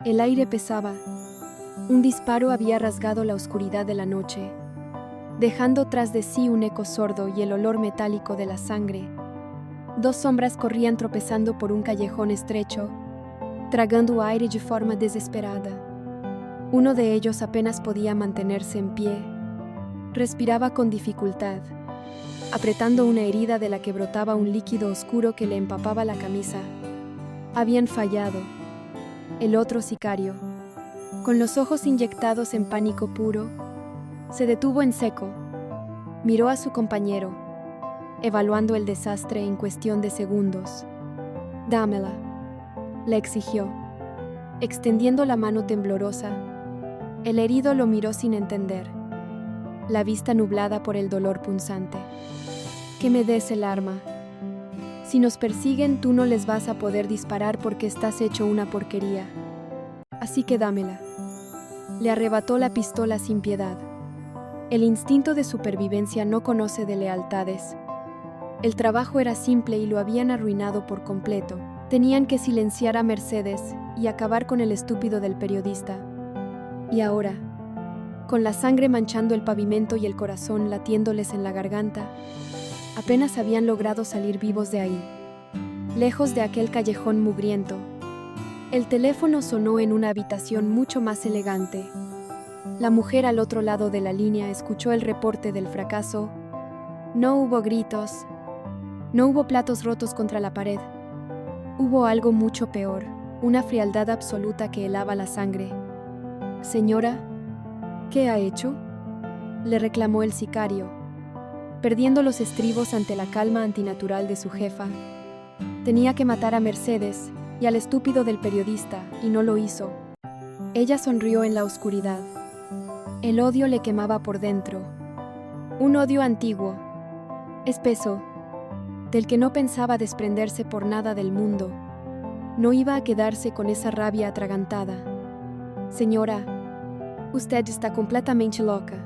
El aire pesaba. Un disparo había rasgado la oscuridad de la noche, dejando tras de sí un eco sordo y el olor metálico de la sangre. Dos sombras corrían tropezando por un callejón estrecho, tragando aire de forma desesperada. Uno de ellos apenas podía mantenerse en pie. Respiraba con dificultad, apretando una herida de la que brotaba un líquido oscuro que le empapaba la camisa. Habían fallado. El otro sicario, con los ojos inyectados en pánico puro, se detuvo en seco. Miró a su compañero, evaluando el desastre en cuestión de segundos. «Dámela», le exigió, extendiendo la mano temblorosa. El herido lo miró sin entender, la vista nublada por el dolor punzante. «Que me des el arma. Si nos persiguen, tú no les vas a poder disparar porque estás hecho una porquería. Así que dámela». Le arrebató la pistola sin piedad. El instinto de supervivencia no conoce de lealtades. El trabajo era simple y lo habían arruinado por completo. Tenían que silenciar a Mercedes y acabar con el estúpido del periodista. Y ahora, con la sangre manchando el pavimento y el corazón latiéndoles en la garganta, apenas habían logrado salir vivos de ahí, lejos de aquel callejón mugriento. El teléfono sonó en una habitación mucho más elegante. La mujer al otro lado de la línea escuchó el reporte del fracaso. No hubo gritos, no hubo platos rotos contra la pared. Hubo algo mucho peor, una frialdad absoluta que helaba la sangre. «Señora, ¿qué ha hecho?», le reclamó el sicario, perdiendo los estribos ante la calma antinatural de su jefa. Tenía que matar a Mercedes y al estúpido del periodista, y no lo hizo. Ella sonrió en la oscuridad. El odio le quemaba por dentro. Un odio antiguo, espeso, del que no pensaba desprenderse por nada del mundo. No iba a quedarse con esa rabia atragantada. «Señora, usted está completamente loca»,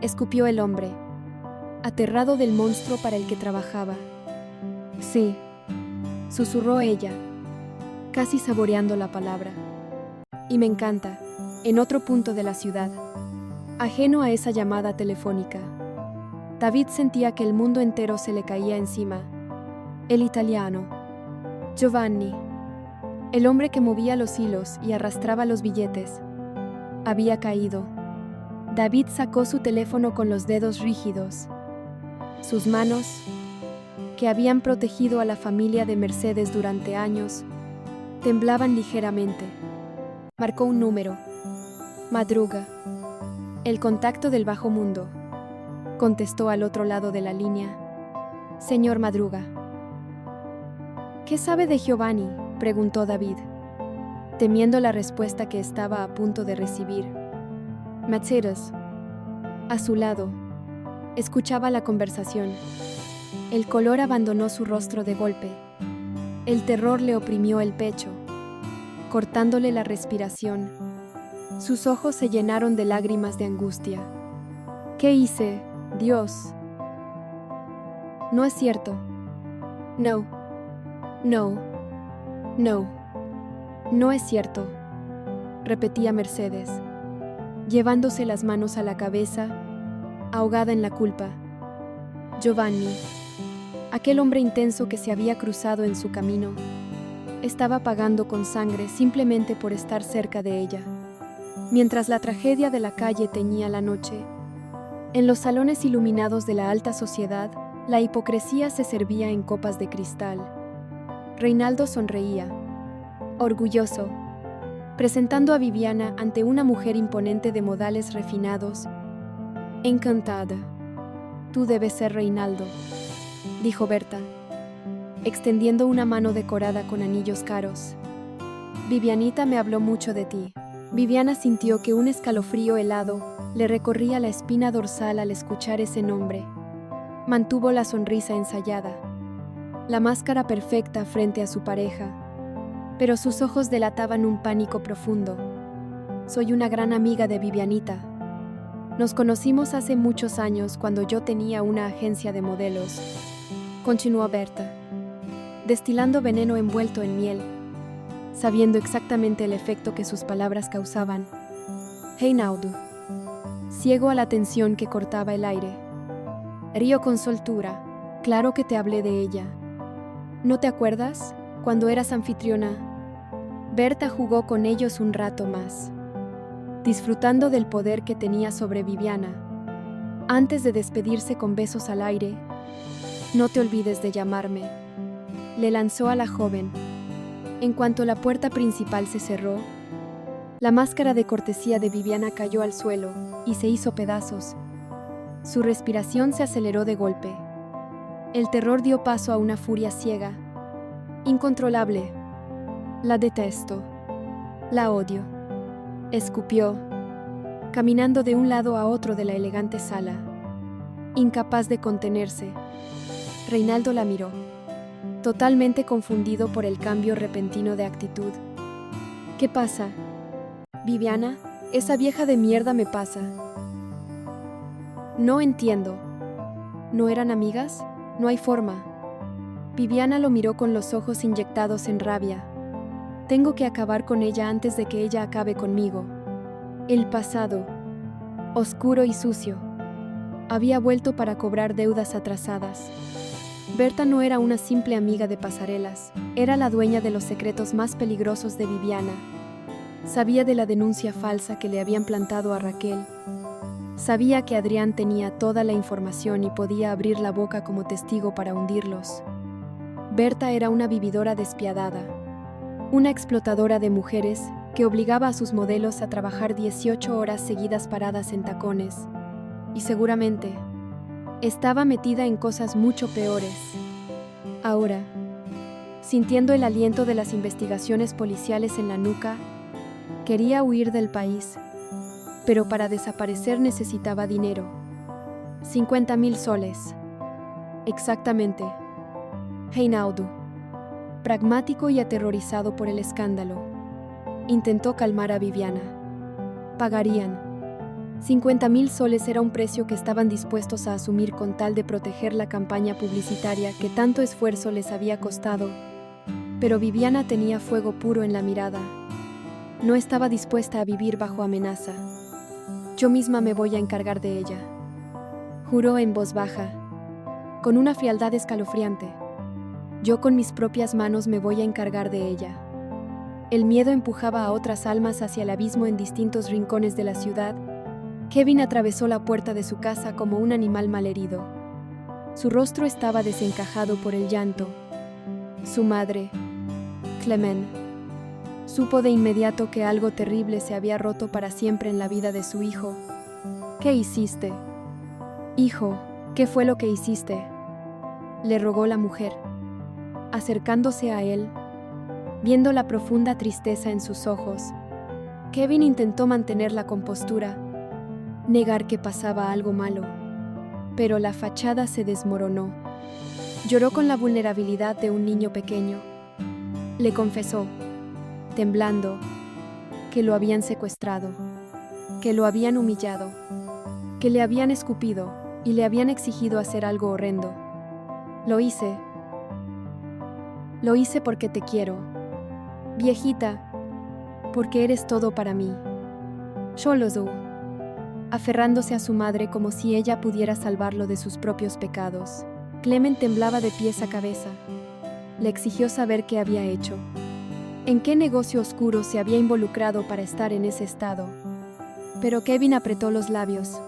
escupió el hombre, aterrado del monstruo para el que trabajaba. «Sí», susurró ella, casi saboreando la palabra. «Y me encanta», en otro punto de la ciudad, ajeno a esa llamada telefónica, David sentía que el mundo entero se le caía encima. El italiano, Giovanni, el hombre que movía los hilos y arrastraba los billetes, había caído. David sacó su teléfono con los dedos rígidos. Sus manos, que habían protegido a la familia de Mercedes durante años, temblaban ligeramente. Marcó un número. «Madruga, el contacto del bajo mundo», contestó al otro lado de la línea. «Señor Madruga». «¿Qué sabe de Giovanni?», preguntó David, temiendo la respuesta que estaba a punto de recibir. Mercedes, a su lado, escuchaba la conversación. El color abandonó su rostro de golpe. El terror le oprimió el pecho, cortándole la respiración. Sus ojos se llenaron de lágrimas de angustia. «¿Qué hice, Dios?». «No es cierto». «No. No. No. No es cierto», repetía Mercedes, llevándose las manos a la cabeza, ahogada en la culpa. Giovanni, aquel hombre intenso que se había cruzado en su camino, estaba pagando con sangre simplemente por estar cerca de ella. Mientras la tragedia de la calle teñía la noche, en los salones iluminados de la alta sociedad, la hipocresía se servía en copas de cristal. Reinaldo sonreía, orgulloso, presentando a Viviana ante una mujer imponente de modales refinados. «Encantada. Tú debes ser Reinaldo», dijo Berta, extendiendo una mano decorada con anillos caros. «Vivianita me habló mucho de ti». Viviana sintió que un escalofrío helado le recorría la espina dorsal al escuchar ese nombre. Mantuvo la sonrisa ensayada, la máscara perfecta frente a su pareja, pero sus ojos delataban un pánico profundo. «Soy una gran amiga de Vivianita. Nos conocimos hace muchos años cuando yo tenía una agencia de modelos», continuó Berta, destilando veneno envuelto en miel. sabiendo exactamente el efecto que sus palabras causaban. Reinaldo, ciego a la tensión que cortaba el aire. Río con soltura. Claro que te hablé de ella. ¿No te acuerdas? Cuando eras anfitriona. Berta jugó con ellos un rato más, disfrutando del poder que tenía sobre Viviana. Antes de despedirse con besos al aire, no te olvides de llamarme, le lanzó a la joven. En cuanto la puerta principal se cerró, la máscara de cortesía de Viviana cayó al suelo y se hizo pedazos. Su respiración se aceleró de golpe. El terror dio paso a una furia ciega, incontrolable. La detesto. La odio. Escupió, caminando de un lado a otro de la elegante sala. Incapaz de contenerse, Reinaldo la miró, totalmente confundido por el cambio repentino de actitud. ¿Qué pasa? Viviana, esa vieja de mierda me pasa. No entiendo. ¿No eran amigas? No hay forma. Viviana lo miró con los ojos inyectados en rabia. Tengo que acabar con ella antes de que ella acabe conmigo. El pasado, oscuro y sucio, había vuelto para cobrar deudas atrasadas. Berta no era una simple amiga de pasarelas, era la dueña de los secretos más peligrosos de Viviana. Sabía de la denuncia falsa que le habían plantado a Raquel. Sabía que Adrián tenía toda la información y podía abrir la boca como testigo para hundirlos. Berta era una vividora despiadada, una explotadora de mujeres que obligaba a sus modelos a trabajar 18 horas seguidas paradas en tacones. Y seguramente estaba metida en cosas mucho peores. Ahora, sintiendo el aliento de las investigaciones policiales en la nuca, quería huir del país, pero para desaparecer necesitaba dinero. 50.000 soles. Exactamente. Reinaldo, pragmático y aterrorizado por el escándalo, intentó calmar a Viviana. Pagarían. 50.000 soles era un precio que estaban dispuestos a asumir con tal de proteger la campaña publicitaria que tanto esfuerzo les había costado. Pero Viviana tenía fuego puro en la mirada. No estaba dispuesta a vivir bajo amenaza. Yo misma me voy a encargar de ella, juró en voz baja, con una frialdad escalofriante. Yo con mis propias manos me voy a encargar de ella. El miedo empujaba a otras almas hacia el abismo en distintos rincones de la ciudad. Kevin atravesó la puerta de su casa como un animal malherido. Su rostro estaba desencajado por el llanto. Su madre, Clement, supo de inmediato que algo terrible se había roto para siempre en la vida de su hijo. ¿Qué hiciste? Hijo, ¿qué fue lo que hiciste?, le rogó la mujer, acercándose a él, viendo la profunda tristeza en sus ojos. Kevin intentó mantener la compostura, negar que pasaba algo malo, pero la fachada se desmoronó. Lloró con la vulnerabilidad de un niño pequeño. Le confesó, temblando, que lo habían secuestrado, que lo habían humillado, que le habían escupido y le habían exigido hacer algo horrendo. Lo hice porque te quiero, viejita, porque eres todo para mí. Xolozou, aferrándose a su madre como si ella pudiera salvarlo de sus propios pecados. Clement temblaba de pies a cabeza. Le exigió saber qué había hecho. ¿En qué negocio oscuro se había involucrado para estar en ese estado? Pero Kevin apretó los labios.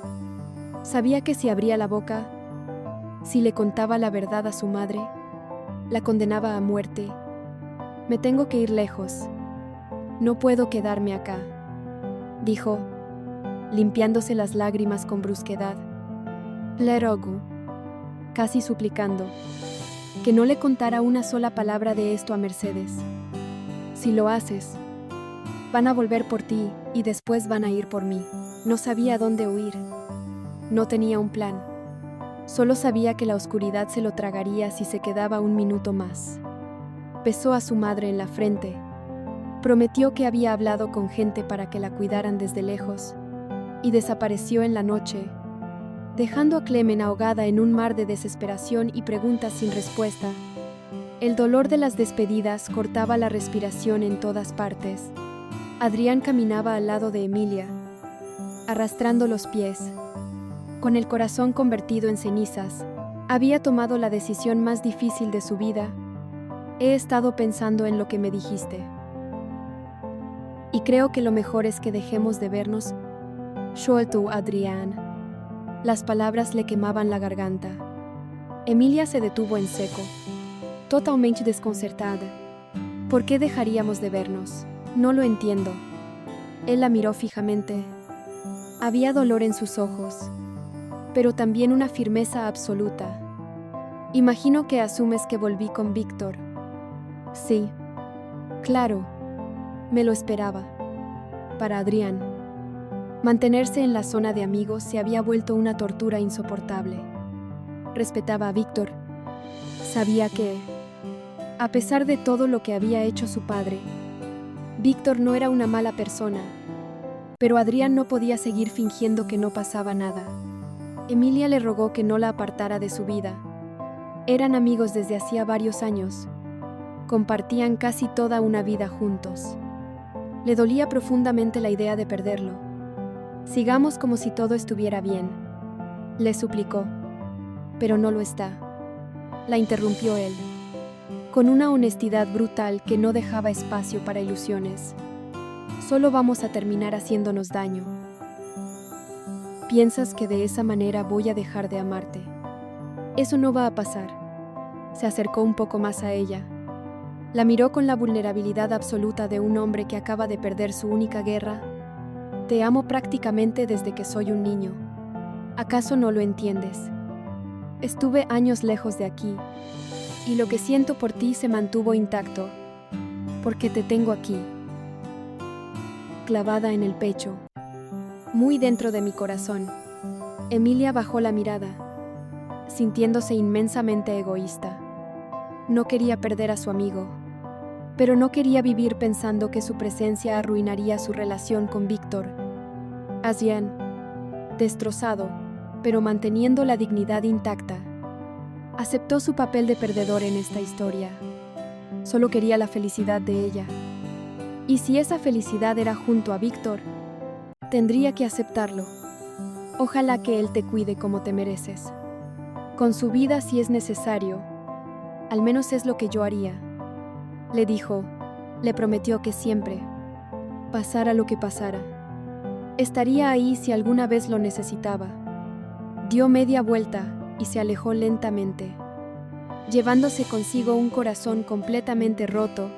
Sabía que si abría la boca, si le contaba la verdad a su madre, la condenaba a muerte. Me tengo que ir lejos. No puedo quedarme acá, dijo, limpiándose las lágrimas con brusquedad. Le rogo, casi suplicando, que no le contara una sola palabra de esto a Mercedes. Si lo haces, van a volver por ti y después van a ir por mí. No sabía dónde huir. No tenía un plan. Solo sabía que la oscuridad se lo tragaría si se quedaba un minuto más. Besó a su madre en la frente. Prometió que había hablado con gente para que la cuidaran desde lejos, y desapareció en la noche, dejando a Clement ahogada en un mar de desesperación y preguntas sin respuesta. El dolor de las despedidas cortaba la respiración en todas partes. Adrián caminaba al lado de Emilia, arrastrando los pies. Con el corazón convertido en cenizas, había tomado la decisión más difícil de su vida. He estado pensando en lo que me dijiste. Y creo que lo mejor es que dejemos de vernos. Soltó Adrián. Las palabras le quemaban la garganta. Emilia se detuvo en seco, totalmente desconcertada. ¿Por qué dejaríamos de vernos? No lo entiendo. Él la miró fijamente. Había dolor en sus ojos, pero también una firmeza absoluta. Imagino que asumes que volví con Víctor. Sí. Claro. Me lo esperaba. Para Adrián, mantenerse en la zona de amigos se había vuelto una tortura insoportable. Respetaba a Víctor. Sabía que, a pesar de todo lo que había hecho su padre, Víctor no era una mala persona. Pero Adrián no podía seguir fingiendo que no pasaba nada. Emilia le rogó que no la apartara de su vida. Eran amigos desde hacía varios años. Compartían casi toda una vida juntos. Le dolía profundamente la idea de perderlo. Sigamos como si todo estuviera bien, le suplicó. Pero no lo está. La interrumpió él, con una honestidad brutal que no dejaba espacio para ilusiones. Solo vamos a terminar haciéndonos daño. ¿Piensas que de esa manera voy a dejar de amarte? Eso no va a pasar. Se acercó un poco más a ella. La miró con la vulnerabilidad absoluta de un hombre que acaba de perder su única guerra. Te amo prácticamente desde que soy un niño. ¿Acaso no lo entiendes? Estuve años lejos de aquí, y lo que siento por ti se mantuvo intacto, porque te tengo aquí, clavada en el pecho, muy dentro de mi corazón. Emilia bajó la mirada, sintiéndose inmensamente egoísta. No quería perder a su amigo, pero no quería vivir pensando que su presencia arruinaría su relación con Víctor. Adrián, destrozado, pero manteniendo la dignidad intacta, aceptó su papel de perdedor en esta historia. Solo quería la felicidad de ella. Y si esa felicidad era junto a Víctor, tendría que aceptarlo. Ojalá que él te cuide como te mereces. Con su vida si es necesario. Al menos es lo que yo haría. Le dijo, le prometió que siempre, pasara lo que pasara, estaría ahí si alguna vez lo necesitaba. Dio media vuelta y se alejó lentamente, llevándose consigo un corazón completamente roto.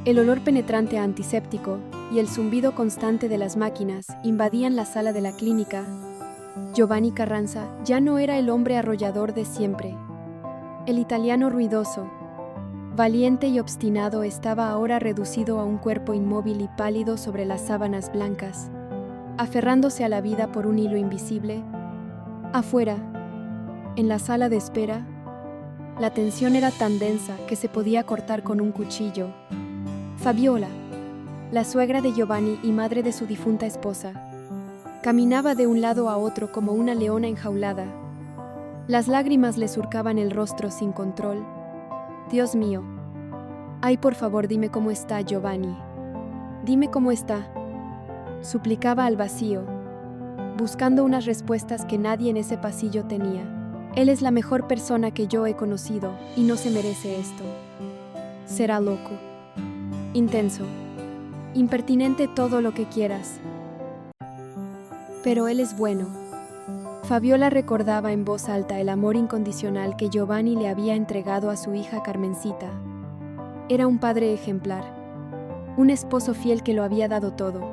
El olor penetrante a antiséptico y el zumbido constante de las máquinas invadían la sala de la clínica. Giovanni Carranza ya no era el hombre arrollador de siempre. El italiano ruidoso, valiente y obstinado estaba ahora reducido a un cuerpo inmóvil y pálido sobre las sábanas blancas, aferrándose a la vida por un hilo invisible. Afuera, en la sala de espera, la tensión era tan densa que se podía cortar con un cuchillo. Fabiola, la suegra de Giovanni y madre de su difunta esposa, caminaba de un lado a otro como una leona enjaulada. Las lágrimas le surcaban el rostro sin control. Dios mío. Ay, por favor, dime cómo está Giovanni. Dime cómo está. Suplicaba al vacío, buscando unas respuestas que nadie en ese pasillo tenía. Él es la mejor persona que yo he conocido y no se merece esto. Será loco, intenso, impertinente, todo lo que quieras. Pero él es bueno. Fabiola recordaba en voz alta el amor incondicional que Giovanni le había entregado a su hija Carmencita. Era un padre ejemplar, un esposo fiel que lo había dado todo.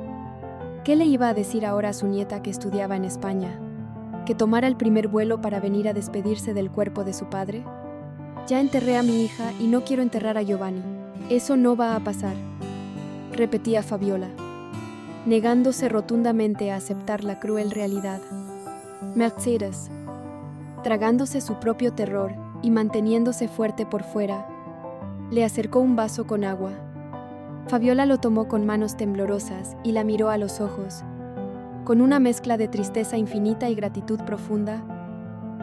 ¿Qué le iba a decir ahora a su nieta que estudiaba en España? ¿Que tomara el primer vuelo para venir a despedirse del cuerpo de su padre? Ya enterré a mi hija y no quiero enterrar a Giovanni. Eso no va a pasar, repetía Fabiola, negándose rotundamente a aceptar la cruel realidad. Mercedes, tragándose su propio terror y manteniéndose fuerte por fuera, le acercó un vaso con agua. Fabiola lo tomó con manos temblorosas y la miró a los ojos, con una mezcla de tristeza infinita y gratitud profunda.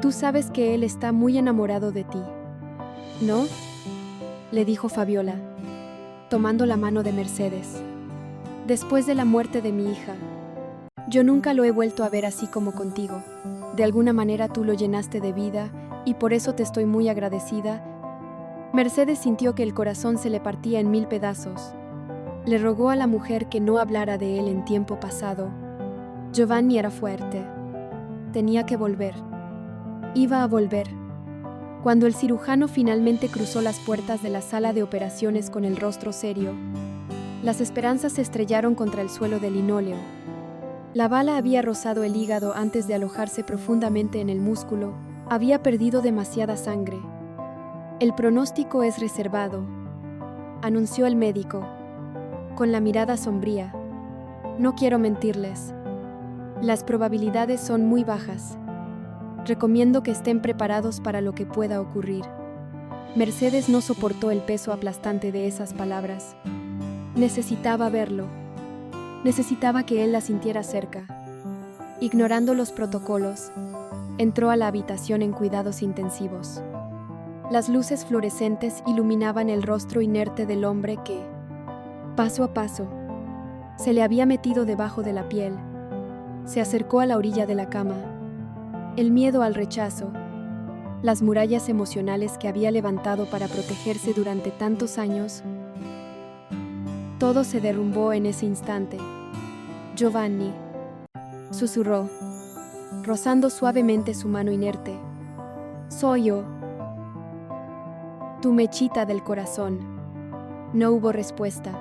Tú sabes que él está muy enamorado de ti, ¿no? le dijo Fabiola, tomando la mano de Mercedes. Después de la muerte de mi hija, yo nunca lo he vuelto a ver así como contigo. De alguna manera tú lo llenaste de vida y por eso te estoy muy agradecida. Mercedes sintió que el corazón se le partía en 1000 pedazos. Le rogó a la mujer que no hablara de él en tiempo pasado. Giovanni era fuerte. Tenía que volver. Iba a volver. Cuando el cirujano finalmente cruzó las puertas de la sala de operaciones con el rostro serio, las esperanzas se estrellaron contra el suelo de linóleo. La bala había rozado el hígado antes de alojarse profundamente en el músculo, había perdido demasiada sangre. El pronóstico es reservado, anunció el médico, con la mirada sombría. No quiero mentirles. Las probabilidades son muy bajas. Recomiendo que estén preparados para lo que pueda ocurrir. Mercedes no soportó el peso aplastante de esas palabras. Necesitaba verlo. Necesitaba que él la sintiera cerca. Ignorando los protocolos, entró a la habitación en cuidados intensivos. Las luces fluorescentes iluminaban el rostro inerte del hombre que, paso a paso, se le había metido debajo de la piel. Se acercó a la orilla de la cama. El miedo al rechazo, las murallas emocionales que había levantado para protegerse durante tantos años, todo se derrumbó en ese instante. Giovanni, susurró, rozando suavemente su mano inerte. Soy yo. Tu mechita del corazón. No hubo respuesta.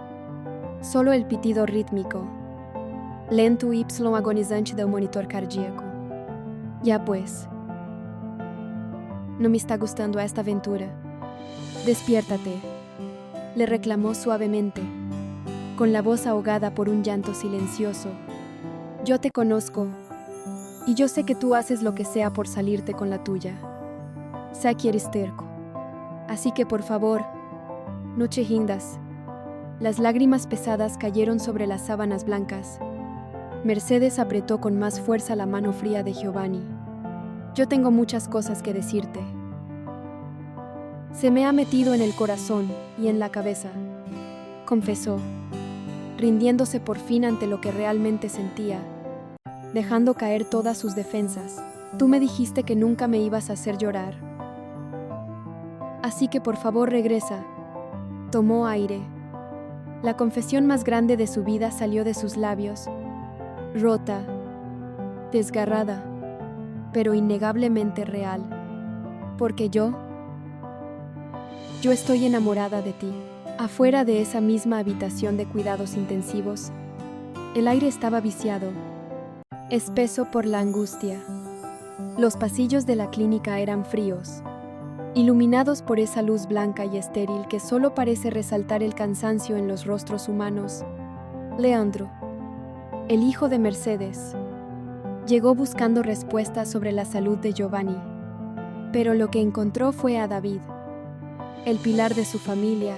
Solo el pitido rítmico, lento y agonizante del monitor cardíaco. Ya pues. No me está gustando esta aventura. Despiértate, le reclamó suavemente, con la voz ahogada por un llanto silencioso. Yo te conozco, y yo sé que tú haces lo que sea por salirte con la tuya. Sé que eres terco. Así que por favor, no te rindas. Las lágrimas pesadas cayeron sobre las sábanas blancas. Mercedes apretó con más fuerza la mano fría de Giovanni. Yo tengo muchas cosas que decirte. Se me ha metido en el corazón y en la cabeza, confesó, rindiéndose por fin ante lo que realmente sentía, dejando caer todas sus defensas. Tú me dijiste que nunca me ibas a hacer llorar. Así que por favor regresa. Tomó aire. La confesión más grande de su vida salió de sus labios, rota, desgarrada, pero innegablemente real. Porque yo estoy enamorada de ti. Afuera de esa misma habitación de cuidados intensivos, el aire estaba viciado, espeso por la angustia. Los pasillos de la clínica eran fríos, iluminados por esa luz blanca y estéril que solo parece resaltar el cansancio en los rostros humanos. Leandro, el hijo de Mercedes, llegó buscando respuestas sobre la salud de Giovanni, pero lo que encontró fue a David, el pilar de su familia.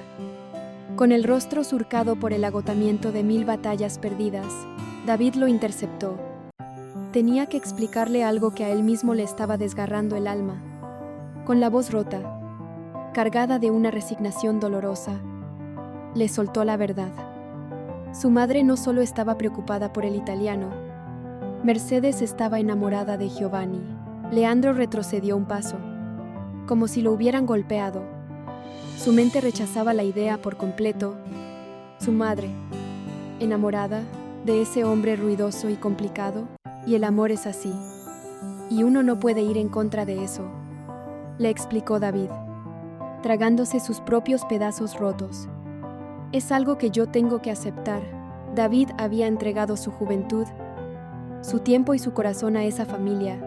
Con el rostro surcado por el agotamiento de 1000 batallas perdidas, David lo interceptó. Tenía que explicarle algo que a él mismo le estaba desgarrando el alma. Con la voz rota, cargada de una resignación dolorosa, le soltó la verdad. Su madre no solo estaba preocupada por el italiano, Mercedes estaba enamorada de Giovanni. Leandro retrocedió un paso, como si lo hubieran golpeado. Su mente rechazaba la idea por completo. Su madre, enamorada de ese hombre ruidoso y complicado, y el amor es así. Y uno no puede ir en contra de eso, le explicó David, tragándose sus propios pedazos rotos. Es algo que yo tengo que aceptar. David había entregado su juventud, su tiempo y su corazón a esa familia.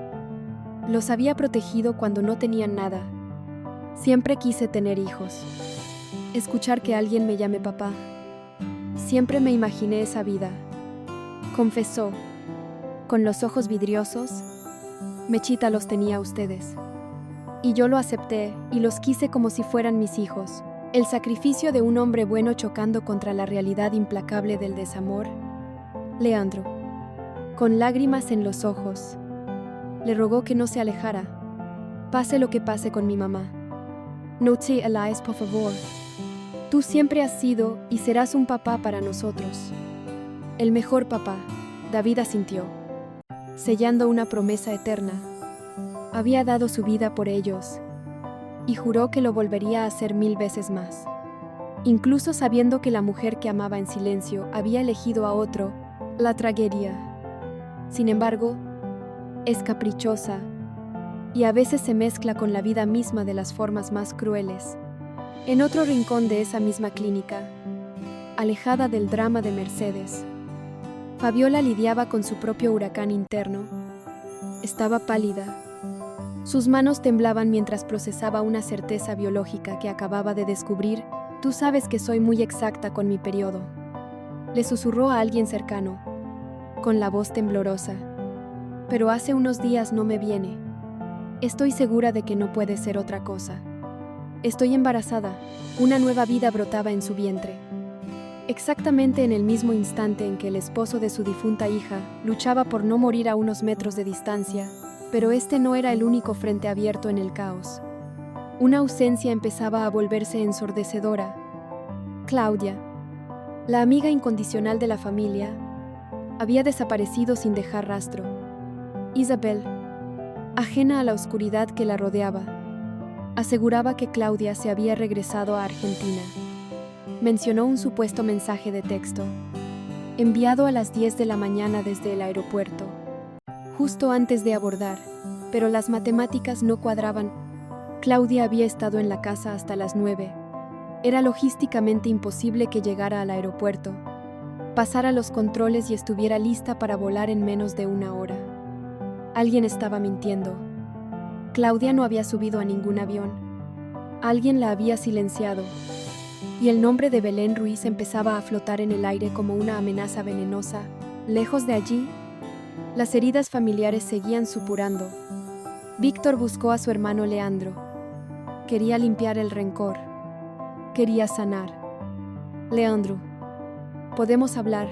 Los había protegido cuando no tenían nada. Siempre quise tener hijos. Escuchar que alguien me llame papá. Siempre me imaginé esa vida. Confesó, con los ojos vidriosos. Mechita los tenía a ustedes. Y yo lo acepté y los quise como si fueran mis hijos. El sacrificio de un hombre bueno chocando contra la realidad implacable del desamor. Leandro, con lágrimas en los ojos, le rogó que no se alejara, pase lo que pase con mi mamá. No te alejes, por favor. Tú siempre has sido y serás un papá para nosotros. El mejor papá, David asintió, sellando una promesa eterna. Había dado su vida por ellos y juró que lo volvería a hacer 1000 veces más. Incluso sabiendo que la mujer que amaba en silencio había elegido a otro, la tragedia. Sin embargo, es caprichosa y a veces se mezcla con la vida misma de las formas más crueles. En otro rincón de esa misma clínica, alejada del drama de Mercedes, Fabiola lidiaba con su propio huracán interno. Estaba pálida. Sus manos temblaban mientras procesaba una certeza biológica que acababa de descubrir. Tú sabes que soy muy exacta con mi periodo. Le susurró a alguien cercano, con la voz temblorosa. Pero hace unos días no me viene. Estoy segura de que no puede ser otra cosa. Estoy embarazada. Una nueva vida brotaba en su vientre. Exactamente en el mismo instante en que el esposo de su difunta hija luchaba por no morir a unos metros de distancia, pero este no era el único frente abierto en el caos. Una ausencia empezaba a volverse ensordecedora. Claudia, la amiga incondicional de la familia, había desaparecido sin dejar rastro. Isabel, ajena a la oscuridad que la rodeaba, aseguraba que Claudia se había regresado a Argentina. Mencionó un supuesto mensaje de texto, enviado a las 10 de la mañana desde el aeropuerto, justo antes de abordar, pero las matemáticas no cuadraban. Claudia había estado en la casa hasta las 9. Era logísticamente imposible que llegara al aeropuerto, pasara los controles y estuviera lista para volar en menos de una hora. Alguien estaba mintiendo. Claudia no había subido a ningún avión. Alguien la había silenciado. Y el nombre de Belén Ruiz empezaba a flotar en el aire como una amenaza venenosa. Lejos de allí, las heridas familiares seguían supurando. Víctor buscó a su hermano Leandro. Quería limpiar el rencor. Quería sanar. Leandro, ¿podemos hablar?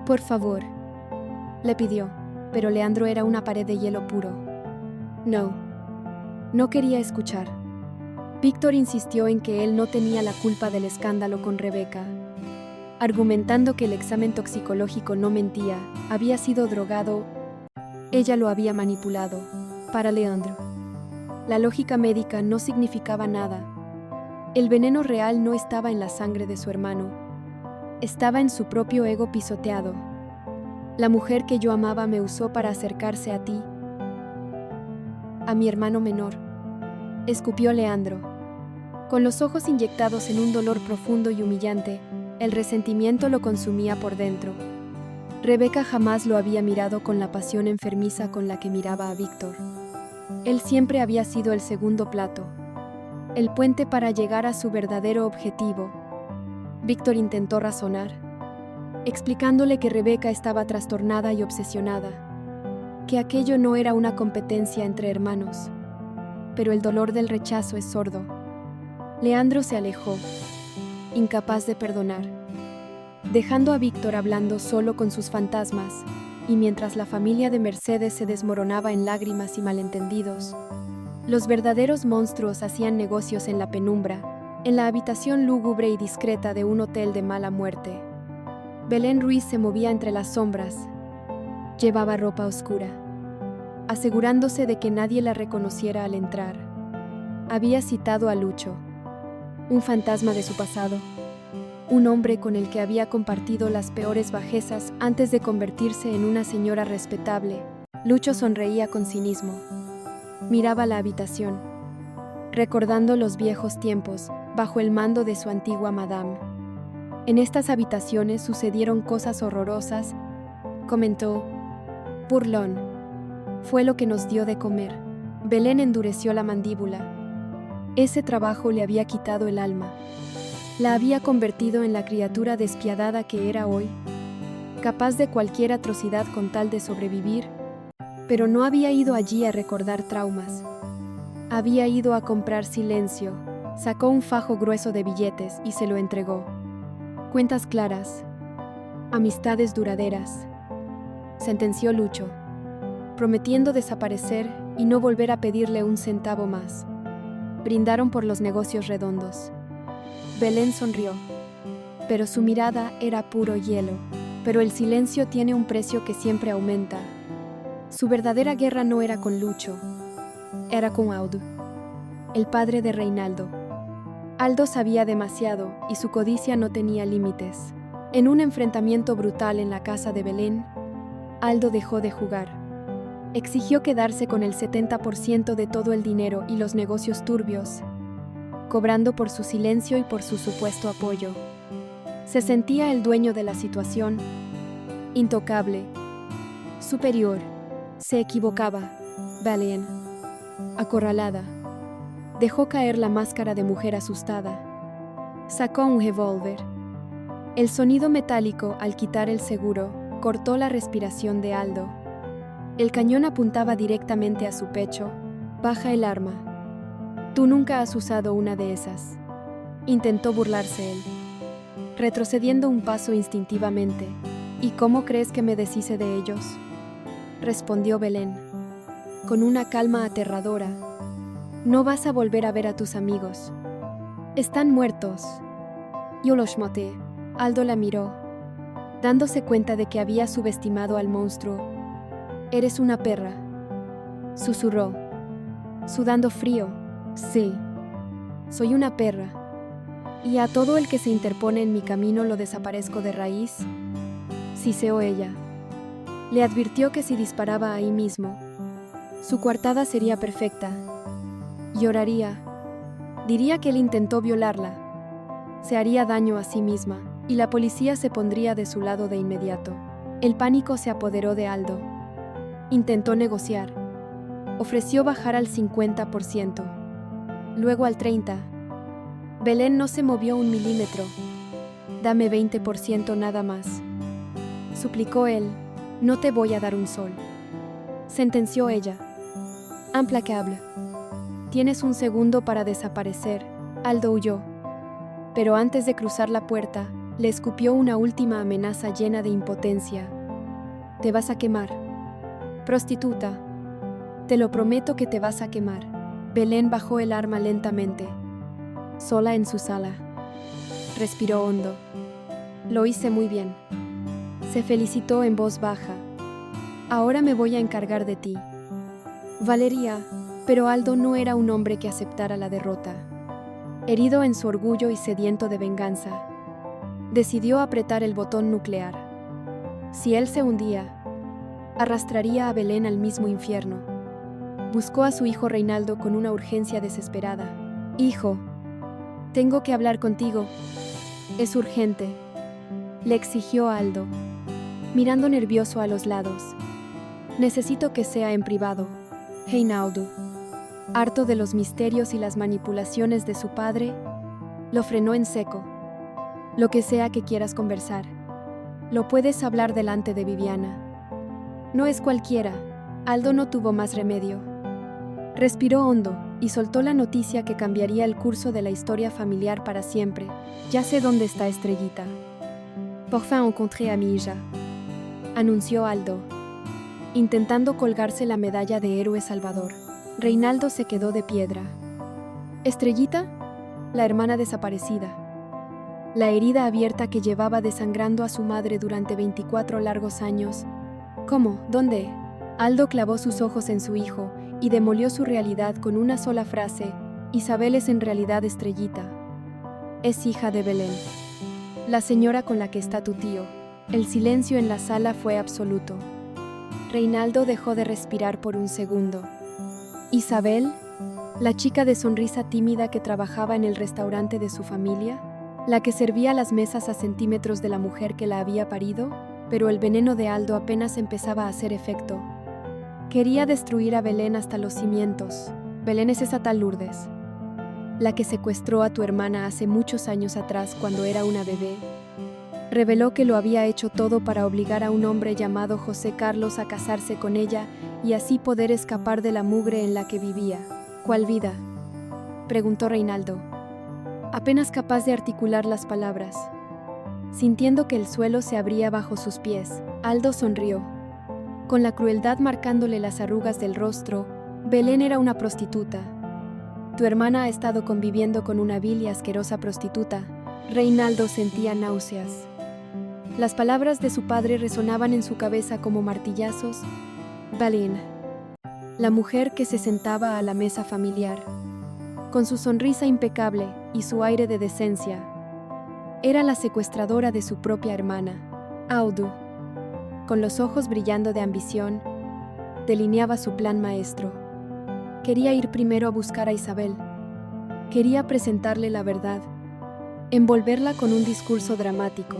Por favor, le pidió, pero Leandro era una pared de hielo puro. No quería escuchar. Víctor insistió en que él no tenía la culpa del escándalo con Rebeca, argumentando que el examen toxicológico no mentía, había sido drogado, ella lo había manipulado. Para Leandro, la lógica médica no significaba nada. El veneno real no estaba en la sangre de su hermano, estaba en su propio ego pisoteado. La mujer que yo amaba me usó para acercarse a ti, a mi hermano menor, escupió Leandro. Con los ojos inyectados en un dolor profundo y humillante, el resentimiento lo consumía por dentro. Rebeca jamás lo había mirado con la pasión enfermiza con la que miraba a Víctor. Él siempre había sido el segundo plato, el puente para llegar a su verdadero objetivo. Víctor intentó razonar, explicándole que Rebeca estaba trastornada y obsesionada, que aquello no era una competencia entre hermanos. Pero el dolor del rechazo es sordo. Leandro se alejó, incapaz de perdonar, dejando a Víctor hablando solo con sus fantasmas, y mientras la familia de Mercedes se desmoronaba en lágrimas y malentendidos, los verdaderos monstruos hacían negocios en la penumbra, en la habitación lúgubre y discreta de un hotel de mala muerte. Belén Ruiz se movía entre las sombras. Llevaba ropa oscura, asegurándose de que nadie la reconociera al entrar. Había citado a Lucho, un fantasma de su pasado, un hombre con el que había compartido las peores bajezas antes de convertirse en una señora respetable. Lucho sonreía con cinismo. Miraba la habitación, recordando los viejos tiempos, bajo el mando de su antigua madame. En estas habitaciones sucedieron cosas horrorosas, comentó. Burlón. Fue lo que nos dio de comer. Belén endureció la mandíbula. Ese trabajo le había quitado el alma. La había convertido en la criatura despiadada que era hoy, capaz de cualquier atrocidad con tal de sobrevivir, pero no había ido allí a recordar traumas. Había ido a comprar silencio. Sacó un fajo grueso de billetes y se lo entregó. Cuentas claras. Amistades duraderas, sentenció Lucho, prometiendo desaparecer y no volver a pedirle un centavo más. brindaron por los negocios redondos. Belén sonrió, pero su mirada era puro hielo. Pero el silencio tiene un precio que siempre aumenta. Su verdadera guerra no era con Lucho, era con Aldo, el padre de Reinaldo. Aldo sabía demasiado y su codicia no tenía límites. En un enfrentamiento brutal en la casa de Belén, Aldo dejó de jugar. Exigió quedarse con el 70% de todo el dinero y los negocios turbios, cobrando por su silencio y por su supuesto apoyo. Se sentía el dueño de la situación, intocable, superior. Se equivocaba. Belén, acorralada, dejó caer la máscara de mujer asustada. Sacó un revólver. El sonido metálico al quitar el seguro cortó la respiración de Aldo. El cañón apuntaba directamente a su pecho. Baja el arma. Tú nunca has usado una de esas. Intentó burlarse él, retrocediendo un paso instintivamente. ¿Y cómo crees que me deshice de ellos?, respondió Belén, con una calma aterradora. No vas a volver a ver a tus amigos. Están muertos. Yo los maté. Aldo la miró, dándose cuenta de que había subestimado al monstruo. Eres una perra, susurró, sudando frío. Sí, soy una perra. Y a todo el que se interpone en mi camino lo desaparezco de raíz. Siseó ella. Le advirtió que si disparaba ahí mismo, su coartada sería perfecta. Lloraría. Diría que él intentó violarla. Se haría daño a sí misma, y la policía se pondría de su lado de inmediato. El pánico se apoderó de Aldo. Intentó negociar. Ofreció bajar al 50%, luego al 30%. Belén no se movió un milímetro. Dame 20% nada más, suplicó él. No te voy a dar un sol, sentenció ella. Implacable. Tienes un segundo para desaparecer. Aldo huyó, pero antes de cruzar la puerta, le escupió una última amenaza llena de impotencia. Te vas a quemar, prostituta. Te lo prometo que te vas a quemar. Belén bajó el arma lentamente, sola en su sala. Respiró hondo. Lo hice muy bien. Se felicitó en voz baja. Ahora me voy a encargar de ti, Valeria. Pero Aldo no era un hombre que aceptara la derrota. Herido en su orgullo y sediento de venganza, decidió apretar el botón nuclear. Si él se hundía, arrastraría a Belén al mismo infierno. Buscó a su hijo Reinaldo con una urgencia desesperada. Hijo, tengo que hablar contigo. Es urgente, le exigió Aldo, mirando nervioso a los lados. Necesito que sea en privado. Reinaldo, harto de los misterios y las manipulaciones de su padre, lo frenó en seco. Lo que sea que quieras conversar, lo puedes hablar delante de Viviana. No es cualquiera. Aldo no tuvo más remedio. Respiró hondo y soltó la noticia que cambiaría el curso de la historia familiar para siempre. Ya sé dónde está Estrellita. Por fin encontré a mi hija, anunció Aldo, intentando colgarse la medalla de héroe salvador. Reinaldo se quedó de piedra. ¿Estrellita? La hermana desaparecida. La herida abierta que llevaba desangrando a su madre durante 24 largos años. ¿Cómo? ¿Dónde? Aldo clavó sus ojos en su hijo y demolió su realidad con una sola frase. Isabel es en realidad Estrellita. Es hija de Belén, la señora con la que está tu tío. El silencio en la sala fue absoluto. Reinaldo dejó de respirar por un segundo. ¿Isabel? ¿La chica de sonrisa tímida que trabajaba en el restaurante de su familia? ¿La que servía las mesas a centímetros de la mujer que la había parido? Pero el veneno de Aldo apenas empezaba a hacer efecto. Quería destruir a Belén hasta los cimientos. Belén es esa tal Lourdes, la que secuestró a tu hermana hace muchos años atrás cuando era una bebé. Reveló que lo había hecho todo para obligar a un hombre llamado José Carlos a casarse con ella y así poder escapar de la mugre en la que vivía. ¿Cuál vida?, preguntó Reinaldo, apenas capaz de articular las palabras. Sintiendo que el suelo se abría bajo sus pies, Aldo sonrió, con la crueldad marcándole las arrugas del rostro. Belén era una prostituta. Tu hermana ha estado conviviendo con una vil y asquerosa prostituta. Reinaldo sentía náuseas. Las palabras de su padre resonaban en su cabeza como martillazos. Belén, la mujer que se sentaba a la mesa familiar, con su sonrisa impecable y su aire de decencia, era la secuestradora de su propia hermana. Audu, con los ojos brillando de ambición, delineaba su plan maestro. Quería ir primero a buscar a Isabel. Quería presentarle la verdad, envolverla con un discurso dramático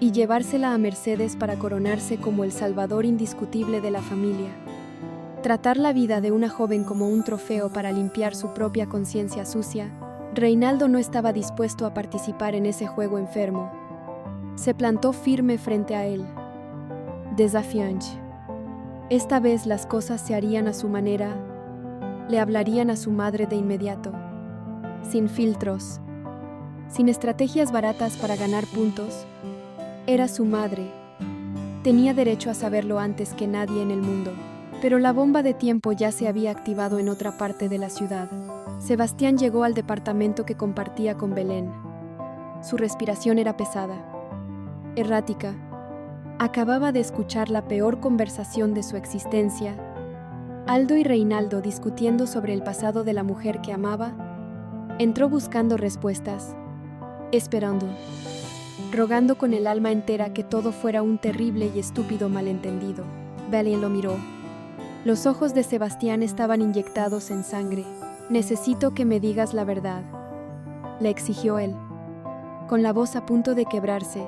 y llevársela a Mercedes para coronarse como el salvador indiscutible de la familia. Tratar la vida de una joven como un trofeo para limpiar su propia conciencia sucia, Reinaldo no estaba dispuesto a participar en ese juego enfermo. Se plantó firme frente a él, desafiante. Esta vez las cosas se harían a su manera. Le hablarían a su madre de inmediato, sin filtros, sin estrategias baratas para ganar puntos. Era su madre. Tenía derecho a saberlo antes que nadie en el mundo. Pero la bomba de tiempo ya se había activado en otra parte de la ciudad. Sebastián llegó al departamento que compartía con Belén. Su respiración era pesada, errática. Acababa de escuchar la peor conversación de su existencia. Aldo y Reinaldo discutiendo sobre el pasado de la mujer que amaba. Entró buscando respuestas, esperando, rogando con el alma entera que todo fuera un terrible y estúpido malentendido. Belén lo miró. Los ojos de Sebastián estaban inyectados en sangre. «Necesito que me digas la verdad», le exigió él, con la voz a punto de quebrarse.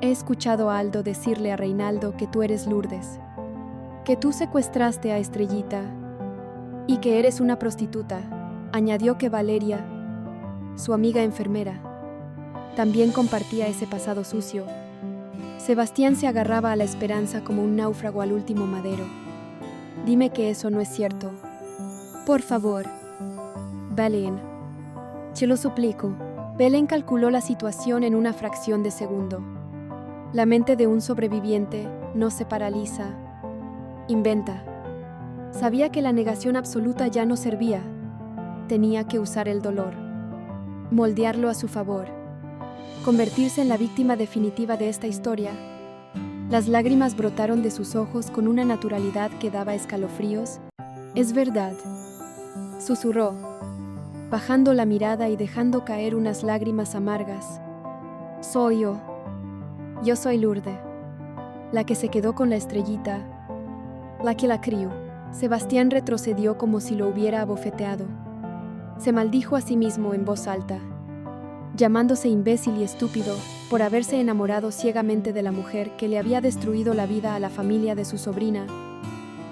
«He escuchado a Aldo decirle a Reinaldo que tú eres Lourdes, que tú secuestraste a Estrellita y que eres una prostituta». Añadió que Valeria, su amiga enfermera, también compartía ese pasado sucio. Sebastián se agarraba a la esperanza como un náufrago al último madero. «Dime que eso no es cierto. Por favor». «Belén, te lo suplico». Belén calculó la situación en una fracción de segundo. La mente de un sobreviviente no se paraliza, inventa. Sabía que la negación absoluta ya no servía. Tenía que usar el dolor, moldearlo a su favor, convertirse en la víctima definitiva de esta historia. Las lágrimas brotaron de sus ojos con una naturalidad que daba escalofríos. «Es verdad», susurró, bajando la mirada y dejando caer unas lágrimas amargas. «Soy yo. Yo soy Lourdes, la que se quedó con la Estrellita, la que la crió». Sebastián retrocedió como si lo hubiera abofeteado. Se maldijo a sí mismo en voz alta, llamándose imbécil y estúpido por haberse enamorado ciegamente de la mujer que le había destruido la vida a la familia de su sobrina.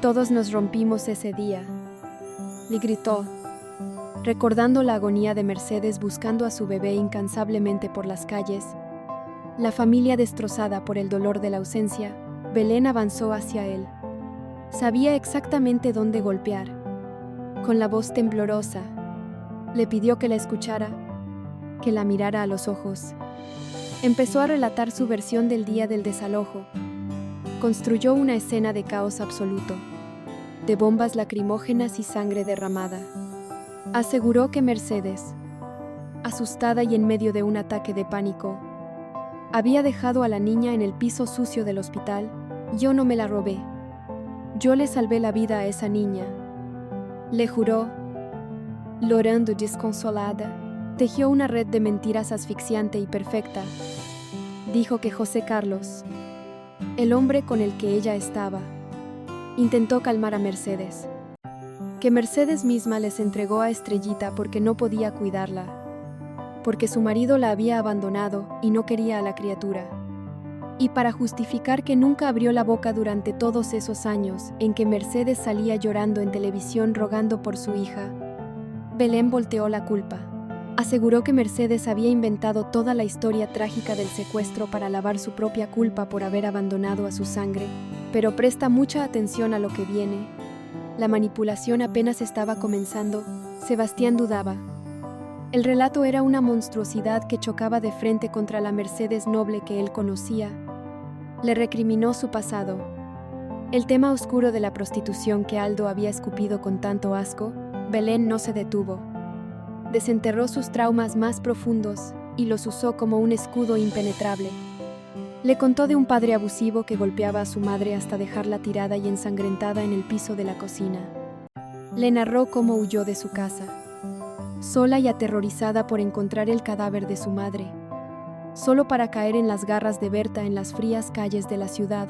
«Todos nos rompimos ese día», le gritó, recordando la agonía de Mercedes buscando a su bebé incansablemente por las calles. La familia destrozada por el dolor de la ausencia. Belén avanzó hacia él. Sabía exactamente dónde golpear. Con la voz temblorosa, le pidió que la escuchara, que la mirara a los ojos. Empezó a relatar su versión del día del desalojo. Construyó una escena de caos absoluto, de bombas lacrimógenas y sangre derramada. Aseguró que Mercedes, asustada y en medio de un ataque de pánico, había dejado a la niña en el piso sucio del hospital. «Yo no me la robé. Yo le salvé la vida a esa niña», le juró. Llorando desconsolada, tejió una red de mentiras asfixiante y perfecta. Dijo que José Carlos, el hombre con el que ella estaba, intentó calmar a Mercedes, que Mercedes misma les entregó a Estrellita porque no podía cuidarla, porque su marido la había abandonado y no quería a la criatura, y para justificar que nunca abrió la boca durante todos esos años en que Mercedes salía llorando en televisión rogando por su hija. Belén volteó la culpa. Aseguró que Mercedes había inventado toda la historia trágica del secuestro para lavar su propia culpa por haber abandonado a su sangre, pero presta mucha atención a lo que viene. La manipulación apenas estaba comenzando. Sebastián dudaba. El relato era una monstruosidad que chocaba de frente contra la Mercedes noble que él conocía. Le recriminó su pasado, el tema oscuro de la prostitución que Aldo había escupido con tanto asco. Belén no se detuvo. desenterró sus traumas más profundos y los usó como un escudo impenetrable. Le contó de un padre abusivo que golpeaba a su madre hasta dejarla tirada y ensangrentada en el piso de la cocina. Le narró cómo huyó de su casa, sola y aterrorizada por encontrar el cadáver de su madre, solo para caer en las garras de Berta en las frías calles de la ciudad.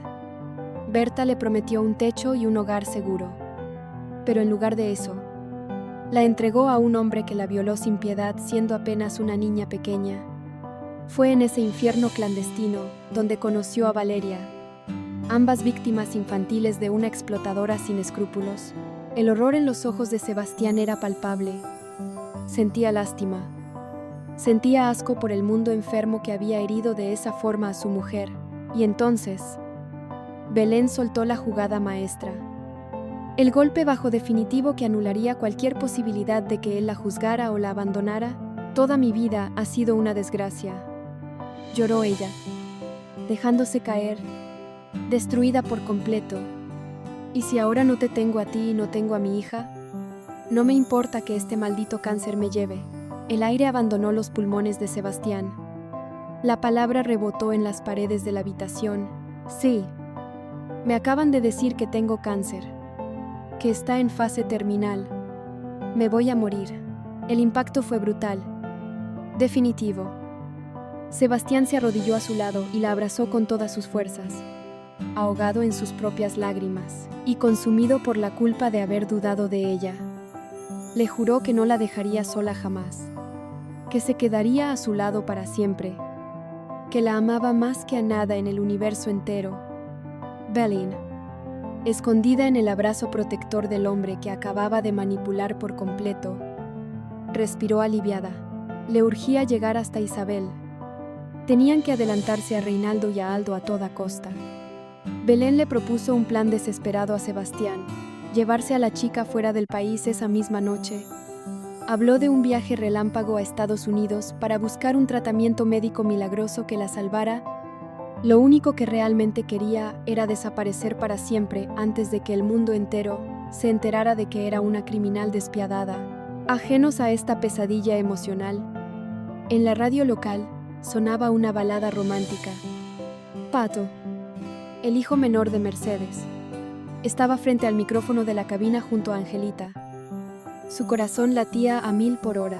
Berta le prometió un techo y un hogar seguro, pero en lugar de eso, la entregó a un hombre que la violó sin piedad siendo apenas una niña pequeña. Fue en ese infierno clandestino donde conoció a Valeria, ambas víctimas infantiles de una explotadora sin escrúpulos. El horror en los ojos de Sebastián era palpable. Sentía lástima. Sentía asco por el mundo enfermo que había herido de esa forma a su mujer. Y entonces, Belén soltó la jugada maestra. El golpe bajo definitivo que anularía cualquier posibilidad de que él la juzgara o la abandonara. Toda mi vida ha sido una desgracia. Lloró ella, dejándose caer, destruida por completo. ¿Y si ahora no te tengo a ti y no tengo a mi hija? No me importa que este maldito cáncer me lleve. El aire abandonó los pulmones de Sebastián. La palabra rebotó en las paredes de la habitación. Sí, me acaban de decir que tengo cáncer, que está en fase terminal. Me voy a morir. El impacto fue brutal. Definitivo. Sebastián se arrodilló a su lado y la abrazó con todas sus fuerzas, ahogado en sus propias lágrimas y consumido por la culpa de haber dudado de ella. Le juró que no la dejaría sola jamás, que se quedaría a su lado para siempre, que la amaba más que a nada en el universo entero. Belén, escondida en el abrazo protector del hombre que acababa de manipular por completo, respiró aliviada. Le urgía llegar hasta Isabel. Tenían que adelantarse a Reinaldo y a Aldo a toda costa. Belén le propuso un plan desesperado a Sebastián: llevarse a la chica fuera del país esa misma noche. Habló de un viaje relámpago a Estados Unidos para buscar un tratamiento médico milagroso que la salvara. Lo único que realmente quería era desaparecer para siempre antes de que el mundo entero se enterara de que era una criminal despiadada. Ajenos a esta pesadilla emocional, en la radio local sonaba una balada romántica. Pato, el hijo menor de Mercedes, estaba frente al micrófono de la cabina junto a Angelita. Su corazón latía a 1000 por hora,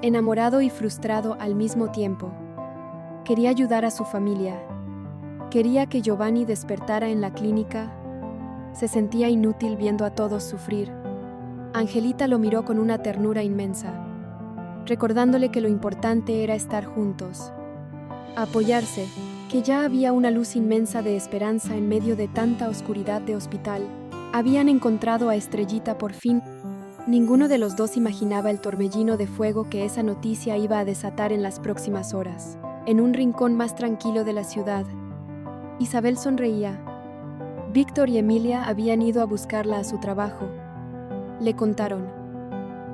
enamorado y frustrado al mismo tiempo. Quería ayudar a su familia. Quería que Giovanni despertara en la clínica. Se sentía inútil viendo a todos sufrir. Angelita lo miró con una ternura inmensa, recordándole que lo importante era estar juntos, apoyarse, que ya había una luz inmensa de esperanza en medio de tanta oscuridad de hospital. Habían encontrado a Estrellita por fin. Ninguno de los dos imaginaba el torbellino de fuego que esa noticia iba a desatar en las próximas horas. En un rincón más tranquilo de la ciudad, Isabel sonreía. Víctor y Emilia habían ido a buscarla a su trabajo. Le contaron,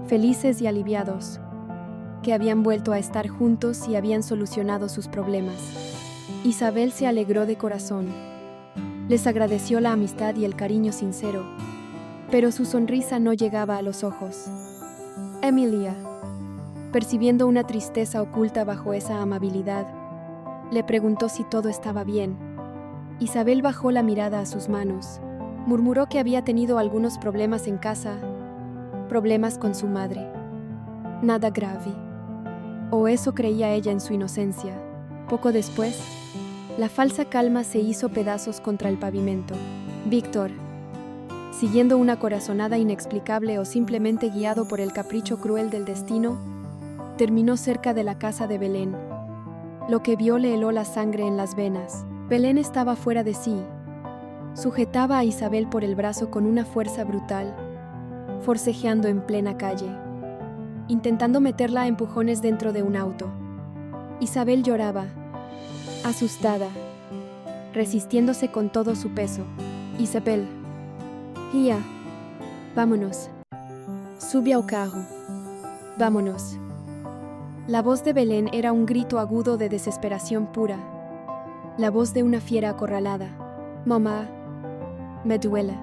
felices y aliviados, que habían vuelto a estar juntos y habían solucionado sus problemas. Isabel se alegró de corazón. Les agradeció la amistad y el cariño sincero, pero su sonrisa no llegaba a los ojos. Emilia, percibiendo una tristeza oculta bajo esa amabilidad, le preguntó si todo estaba bien. Isabel bajó la mirada a sus manos. Murmuró que había tenido algunos problemas en casa, problemas con su madre. Nada grave. O eso creía ella en su inocencia. Poco después, la falsa calma se hizo pedazos contra el pavimento. Víctor, siguiendo una corazonada inexplicable o simplemente guiado por el capricho cruel del destino, terminó cerca de la casa de Belén. Lo que vio le heló la sangre en las venas. Belén estaba fuera de sí. Sujetaba a Isabel por el brazo con una fuerza brutal, forcejeando en plena calle, intentando meterla a empujones dentro de un auto. Isabel lloraba, asustada, resistiéndose con todo su peso. Isabel, hija, vámonos. Sube al carro. Vámonos. La voz de Belén era un grito agudo de desesperación pura. La voz de una fiera acorralada. Mamá, me duele.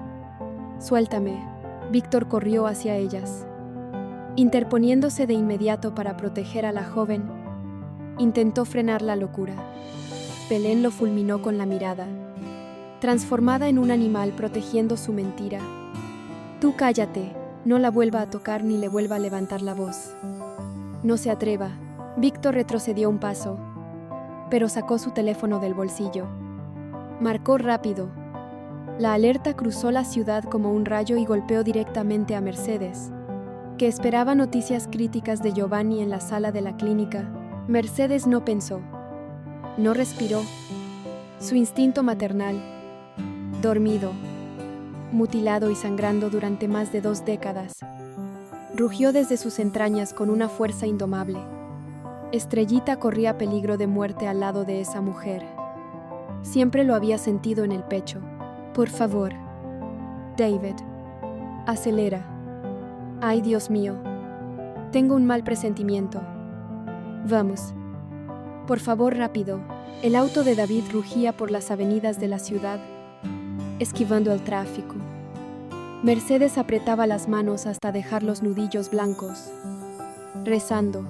Suéltame. Víctor corrió hacia ellas. Interponiéndose de inmediato para proteger a la joven, intentó frenar la locura. Belén lo fulminó con la mirada, transformada en un animal protegiendo su mentira. Tú cállate, no la vuelva a tocar ni le vuelva a levantar la voz. No se atreva. Víctor retrocedió un paso, pero sacó su teléfono del bolsillo. Marcó rápido. La alerta cruzó la ciudad como un rayo y golpeó directamente a Mercedes, que esperaba noticias críticas de Giovanni en la sala de la clínica. Mercedes no pensó, no respiró. Su instinto maternal, dormido, mutilado y sangrando durante más de 2 décadas, rugió desde sus entrañas con una fuerza indomable. Estrellita corría peligro de muerte al lado de esa mujer. Siempre lo había sentido en el pecho. Por favor, David, acelera. Ay, Dios mío, tengo un mal presentimiento. Vamos. Por favor, rápido. El auto de David rugía por las avenidas de la ciudad, esquivando el tráfico. Mercedes apretaba las manos hasta dejar los nudillos blancos, rezando,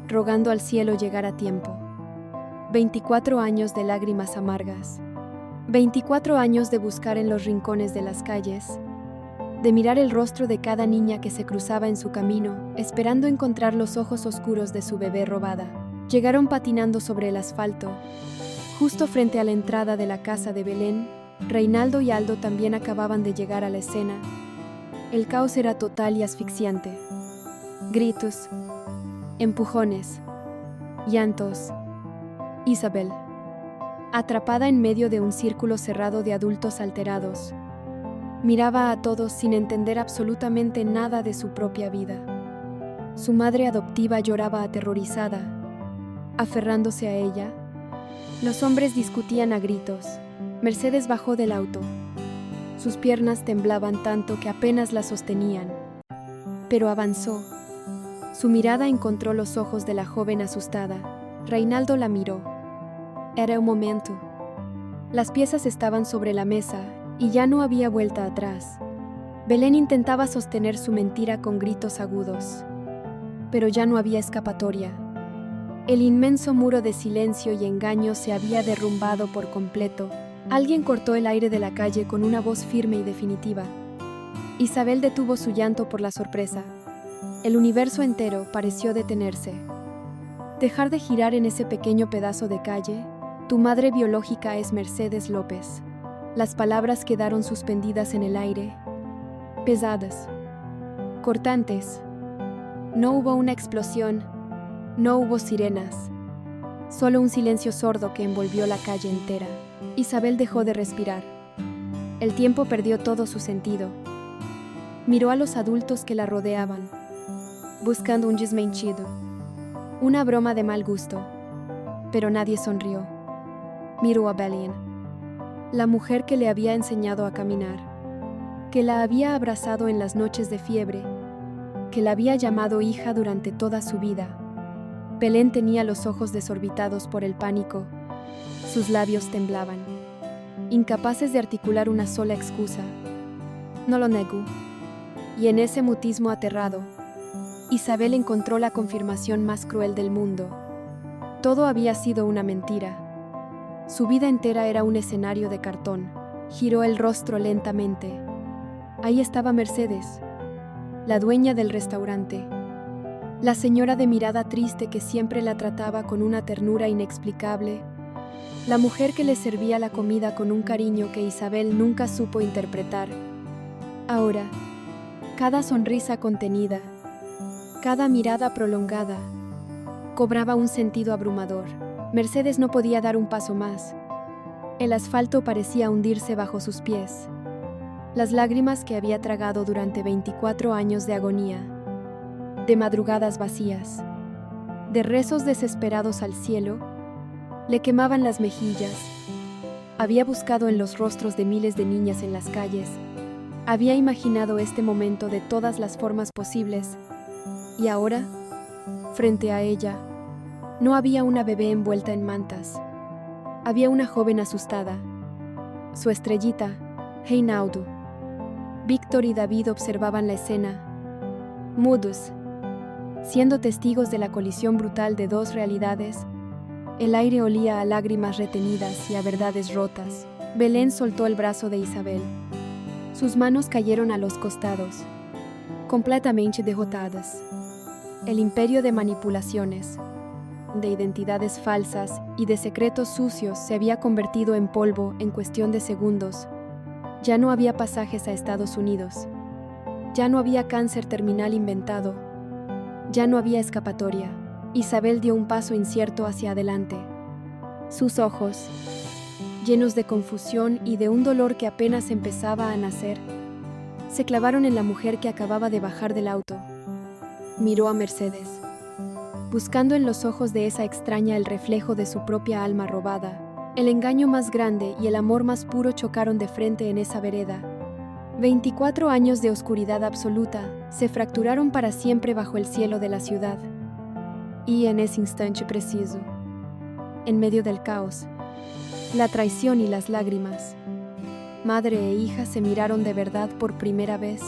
rogando al cielo llegar a tiempo. 24 años de lágrimas amargas. 24 años de buscar en los rincones de las calles, de mirar el rostro de cada niña que se cruzaba en su camino, esperando encontrar los ojos oscuros de su bebé robada. Llegaron patinando sobre el asfalto. Justo frente a la entrada de la casa de Belén, Reinaldo y Aldo también acababan de llegar a la escena. El caos era total y asfixiante. Gritos, empujones, llantos. Isabel, atrapada en medio de un círculo cerrado de adultos alterados, miraba a todos sin entender absolutamente nada de su propia vida. Su madre adoptiva lloraba aterrorizada, aferrándose a ella. Los hombres discutían a gritos. Mercedes bajó del auto. Sus piernas temblaban tanto que apenas la sostenían. Pero avanzó. Su mirada encontró los ojos de la joven asustada. Reinaldo la miró. Era un momento. Las piezas estaban sobre la mesa y ya no había vuelta atrás. Belén intentaba sostener su mentira con gritos agudos, pero ya no había escapatoria. El inmenso muro de silencio y engaño se había derrumbado por completo. Alguien cortó el aire de la calle con una voz firme y definitiva. Isabel detuvo su llanto por la sorpresa. El universo entero pareció detenerse. Dejar de girar en ese pequeño pedazo de calle. Tu madre biológica es Mercedes López. Las palabras quedaron suspendidas en el aire, pesadas, cortantes. No hubo una explosión, no hubo sirenas, solo un silencio sordo que envolvió la calle entera. Isabel dejó de respirar. El tiempo perdió todo su sentido. Miró a los adultos que la rodeaban, buscando un chismeinchido, una broma de mal gusto, pero nadie sonrió. Miró a Belén, la mujer que le había enseñado a caminar, que la había abrazado en las noches de fiebre, que la había llamado hija durante toda su vida. Belén tenía los ojos desorbitados por el pánico, sus labios temblaban, incapaces de articular una sola excusa. No lo negó. Y en ese mutismo aterrado, Isabel encontró la confirmación más cruel del mundo. Todo había sido una mentira. Su vida entera era un escenario de cartón. Giró el rostro lentamente. Ahí estaba Mercedes, la dueña del restaurante, la señora de mirada triste que siempre la trataba con una ternura inexplicable, la mujer que le servía la comida con un cariño que Isabel nunca supo interpretar. Ahora, cada sonrisa contenida, cada mirada prolongada, cobraba un sentido abrumador. Mercedes no podía dar un paso más. El asfalto parecía hundirse bajo sus pies. Las lágrimas que había tragado durante 24 años de agonía, de madrugadas vacías, de rezos desesperados al cielo, le quemaban las mejillas. Había buscado en los rostros de miles de niñas en las calles. Había imaginado este momento de todas las formas posibles. Y ahora, frente a ella, no había una bebé envuelta en mantas. Había una joven asustada. Su estrellita, Reinaldo. Víctor y David observaban la escena, mudos, siendo testigos de la colisión brutal de dos realidades. El aire olía a lágrimas retenidas y a verdades rotas. Belén soltó el brazo de Isabel. Sus manos cayeron a los costados, completamente derrotadas. El imperio de manipulaciones, de identidades falsas y de secretos sucios se había convertido en polvo en cuestión de segundos. Ya no había pasajes a Estados Unidos. Ya no había cáncer terminal inventado. Ya no había escapatoria. Isabel dio un paso incierto hacia adelante. Sus ojos, llenos de confusión y de un dolor que apenas empezaba a nacer, se clavaron en la mujer que acababa de bajar del auto. Miró a Mercedes, buscando en los ojos de esa extraña el reflejo de su propia alma robada. El engaño más grande y el amor más puro chocaron de frente en esa vereda. 24 años de oscuridad absoluta se fracturaron para siempre bajo el cielo de la ciudad. Y en ese instante preciso, en medio del caos, la traición y las lágrimas, madre e hija se miraron de verdad por primera vez.